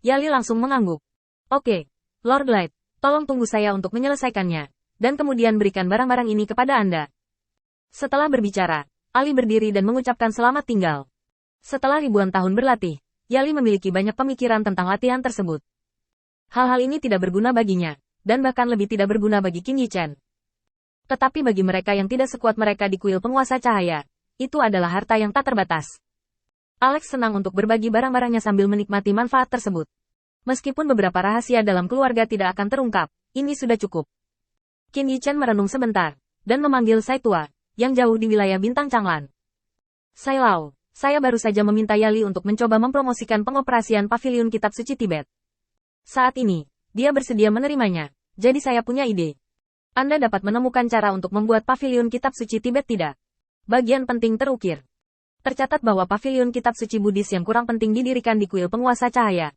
Yali langsung mengangguk. Oke, Lord Light, tolong tunggu saya untuk menyelesaikannya, dan kemudian berikan barang-barang ini kepada Anda. Setelah berbicara, Ali berdiri dan mengucapkan selamat tinggal. Setelah ribuan tahun berlatih, Yali memiliki banyak pemikiran tentang latihan tersebut. Hal-hal ini tidak berguna baginya, dan bahkan lebih tidak berguna bagi Qin Yichen. Tetapi bagi mereka yang tidak sekuat mereka di kuil penguasa cahaya, itu adalah harta yang tak terbatas. Alex senang untuk berbagi barang-barangnya sambil menikmati manfaat tersebut. Meskipun beberapa rahasia dalam keluarga tidak akan terungkap, ini sudah cukup. Qin Yichen merenung sebentar, dan memanggil Sai Tua, yang jauh di wilayah Bintang Changlan. Sai Lao, saya baru saja meminta Yali untuk mencoba mempromosikan pengoperasian Paviliun Kitab Suci Tibet. Saat ini, dia bersedia menerimanya, jadi saya punya ide. Anda dapat menemukan cara untuk membuat Paviliun Kitab Suci Tibet tidak? Bagian penting terukir. Tercatat bahwa Paviliun Kitab Suci Buddhis yang kurang penting didirikan di kuil penguasa cahaya.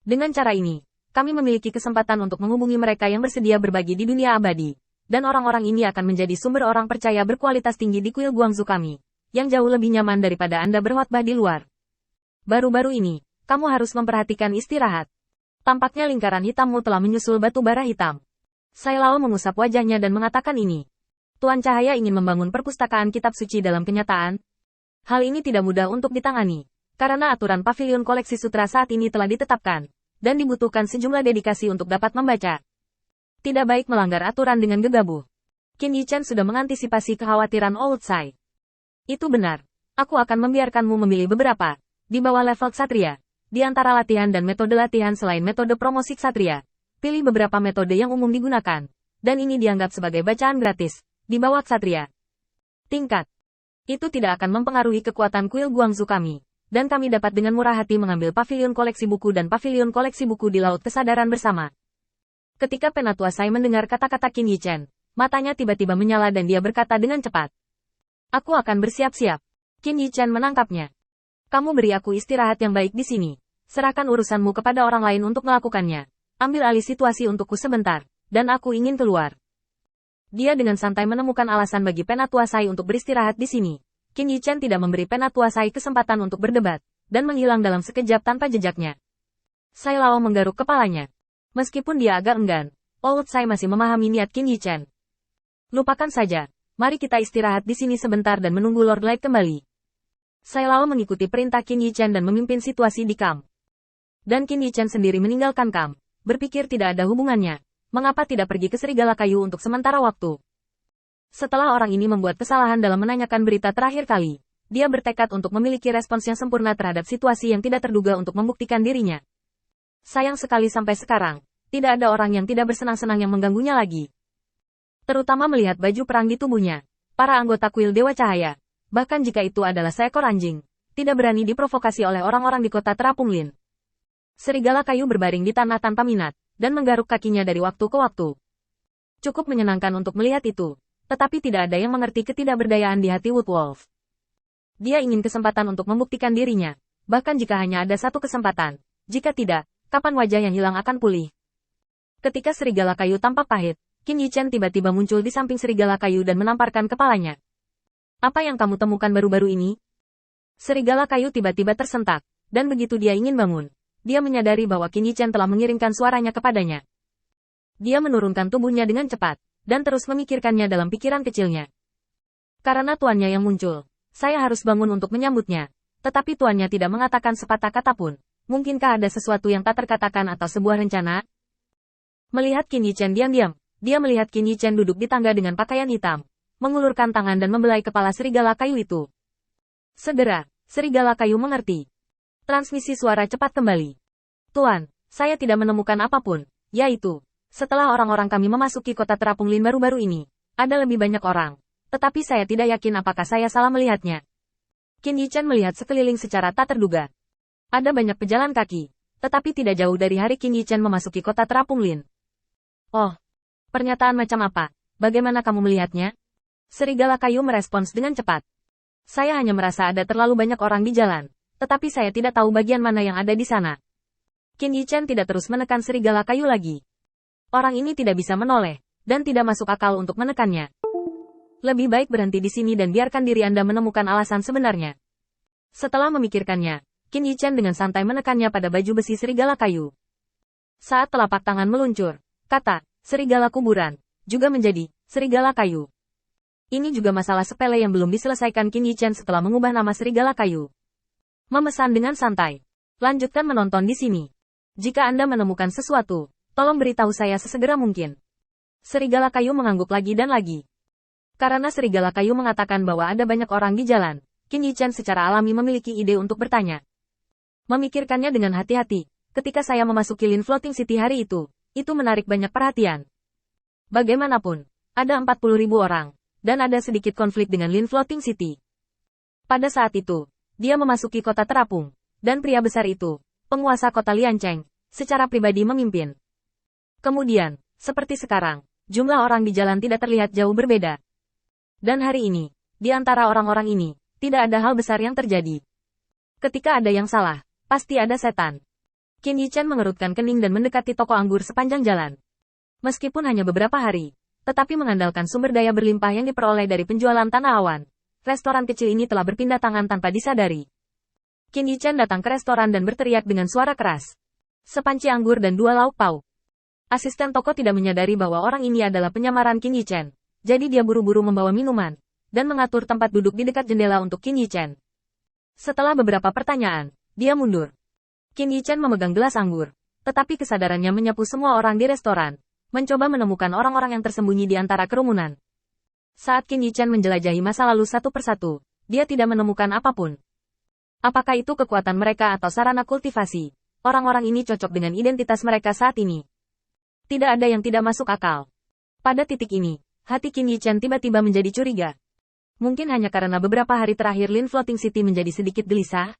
Dengan cara ini, kami memiliki kesempatan untuk menghubungi mereka yang bersedia berbagi di dunia abadi. Dan orang-orang ini akan menjadi sumber orang percaya berkualitas tinggi di kuil Guangzhou kami, yang jauh lebih nyaman daripada Anda berkhotbah di luar. Baru-baru ini, kamu harus memperhatikan istirahat. Tampaknya lingkaran hitammu telah menyusul batu bara hitam. Sai Lao mengusap wajahnya dan mengatakan ini. Tuan Cahaya ingin membangun perpustakaan kitab suci dalam kenyataan. Hal ini tidak mudah untuk ditangani, karena aturan pavilion koleksi sutra saat ini telah ditetapkan, dan dibutuhkan sejumlah dedikasi untuk dapat membaca. Tidak baik melanggar aturan dengan gegabah. Qin Yichen sudah mengantisipasi kekhawatiran Old Sai. Itu benar. Aku akan membiarkanmu memilih beberapa, di bawah level ksatria, di antara latihan dan metode latihan selain metode promosi ksatria. Pilih beberapa metode yang umum digunakan, dan ini dianggap sebagai bacaan gratis, di bawah ksatria. Tingkat. Itu tidak akan mempengaruhi kekuatan kuil Guangzhou kami, dan kami dapat dengan murah hati mengambil pavilion koleksi buku dan pavilion koleksi buku di Laut Kesadaran bersama. Ketika Penatua Sai mendengar kata-kata Qin Yichen, matanya tiba-tiba menyala dan dia berkata dengan cepat. Aku akan bersiap-siap. Qin Yichen menangkapnya. Kamu beri aku istirahat yang baik di sini. Serahkan urusanmu kepada orang lain untuk melakukannya. Ambil alih situasi untukku sebentar, dan aku ingin keluar. Dia dengan santai menemukan alasan bagi Penatua Sai untuk beristirahat di sini. Qin Yichen tidak memberi Penatua Sai kesempatan untuk berdebat, dan menghilang dalam sekejap tanpa jejaknya. Sai Lao menggaruk kepalanya. Meskipun dia agak enggan, Old Sai masih memahami niat Qin Yichen. Lupakan saja, mari kita istirahat di sini sebentar dan menunggu Lord Light kembali. Sai Lao mengikuti perintah Qin Yichen dan memimpin situasi di kamp. Dan Qin Yichen sendiri meninggalkan kamp, berpikir tidak ada hubungannya, mengapa tidak pergi ke Serigala Kayu untuk sementara waktu. Setelah orang ini membuat kesalahan dalam menanyakan berita terakhir kali, dia bertekad untuk memiliki respons yang sempurna terhadap situasi yang tidak terduga untuk membuktikan dirinya. Sayang sekali sampai sekarang, tidak ada orang yang tidak bersenang-senang yang mengganggunya lagi. Terutama melihat baju perang di tubuhnya, para anggota kuil Dewa Cahaya, bahkan jika itu adalah seekor anjing, tidak berani diprovokasi oleh orang-orang di kota Terapung Lin. Serigala Kayu berbaring di tanah tanpa minat, dan menggaruk kakinya dari waktu ke waktu. Cukup menyenangkan untuk melihat itu, tetapi tidak ada yang mengerti ketidakberdayaan di hati Woodwolf. Dia ingin kesempatan untuk membuktikan dirinya, bahkan jika hanya ada satu kesempatan. Jika tidak, kapan wajah yang hilang akan pulih? Ketika Serigala Kayu tampak pahit, Qin Yichen tiba-tiba muncul di samping Serigala Kayu dan menamparkan kepalanya. Apa yang kamu temukan baru-baru ini? Serigala Kayu tiba-tiba tersentak, dan begitu dia ingin bangun, dia menyadari bahwa Qin Yichen telah mengirimkan suaranya kepadanya. Dia menurunkan tubuhnya dengan cepat, dan terus memikirkannya dalam pikiran kecilnya. Karena tuannya yang muncul, saya harus bangun untuk menyambutnya, tetapi tuannya tidak mengatakan sepatah kata pun. Mungkinkah ada sesuatu yang tak terkatakan atau sebuah rencana? Melihat Qin Yichen diam-diam, dia melihat Qin Yichen duduk di tangga dengan pakaian hitam, mengulurkan tangan dan membelai kepala Serigala Kayu itu. Segera, Serigala Kayu mengerti. Transmisi suara cepat kembali. Tuan, saya tidak menemukan apapun, yaitu, setelah orang-orang kami memasuki kota Terapung Lin baru-baru ini, ada lebih banyak orang, tetapi saya tidak yakin apakah saya salah melihatnya. Qin Yichen melihat sekeliling secara tak terduga. Ada banyak pejalan kaki, tetapi tidak jauh dari hari Qin Yichen memasuki kota Terapung Lin. Oh, pernyataan macam apa? Bagaimana kamu melihatnya? Serigala Kayu merespons dengan cepat. Saya hanya merasa ada terlalu banyak orang di jalan, tetapi saya tidak tahu bagian mana yang ada di sana. Qin Yichen tidak terus menekan Serigala Kayu lagi. Orang ini tidak bisa menoleh, dan tidak masuk akal untuk menekannya. Lebih baik berhenti di sini dan biarkan diri Anda menemukan alasan sebenarnya. Setelah memikirkannya, Qin Yichen dengan santai menekannya pada baju besi serigala kayu. Saat telapak tangan meluncur, kata, serigala kuburan, juga menjadi, serigala kayu. Ini juga masalah sepele yang belum diselesaikan Qin Yichen setelah mengubah nama serigala kayu. Memesan dengan santai. Lanjutkan menonton di sini. Jika Anda menemukan sesuatu, tolong beritahu saya sesegera mungkin. Serigala kayu mengangguk lagi dan lagi. Karena serigala kayu mengatakan bahwa ada banyak orang di jalan, Qin Yichen secara alami memiliki ide untuk bertanya. Memikirkannya dengan hati-hati, ketika saya memasuki Lin Floating City hari itu menarik banyak perhatian. Bagaimanapun, ada 40.000 orang, dan ada sedikit konflik dengan Lin Floating City. Pada saat itu, dia memasuki kota terapung, dan pria besar itu, penguasa kota Liancheng, secara pribadi memimpin. Kemudian, seperti sekarang, jumlah orang di jalan tidak terlihat jauh berbeda. Dan hari ini, di antara orang-orang ini, tidak ada hal besar yang terjadi. Ketika ada yang salah, pasti ada setan. Qin Yichen mengerutkan kening dan mendekati toko anggur sepanjang jalan. Meskipun hanya beberapa hari, tetapi mengandalkan sumber daya berlimpah yang diperoleh dari penjualan tanah awan, restoran kecil ini telah berpindah tangan tanpa disadari. Qin Yichen datang ke restoran dan berteriak dengan suara keras. Sepanci anggur dan 2 lauk pauk. Asisten toko tidak menyadari bahwa orang ini adalah penyamaran Qin Yichen, jadi dia buru-buru membawa minuman, dan mengatur tempat duduk di dekat jendela untuk Qin Yichen. Setelah beberapa pertanyaan, dia mundur. Qin Yichen memegang gelas anggur, tetapi kesadarannya menyapu semua orang di restoran, mencoba menemukan orang-orang yang tersembunyi di antara kerumunan. Saat Qin Yichen menjelajahi masa lalu satu persatu, dia tidak menemukan apapun. Apakah itu kekuatan mereka atau sarana kultivasi? Orang-orang ini cocok dengan identitas mereka saat ini. Tidak ada yang tidak masuk akal. Pada titik ini, hati Qin Yichen tiba-tiba menjadi curiga. Mungkin hanya karena beberapa hari terakhir Lin Floating City menjadi sedikit gelisah.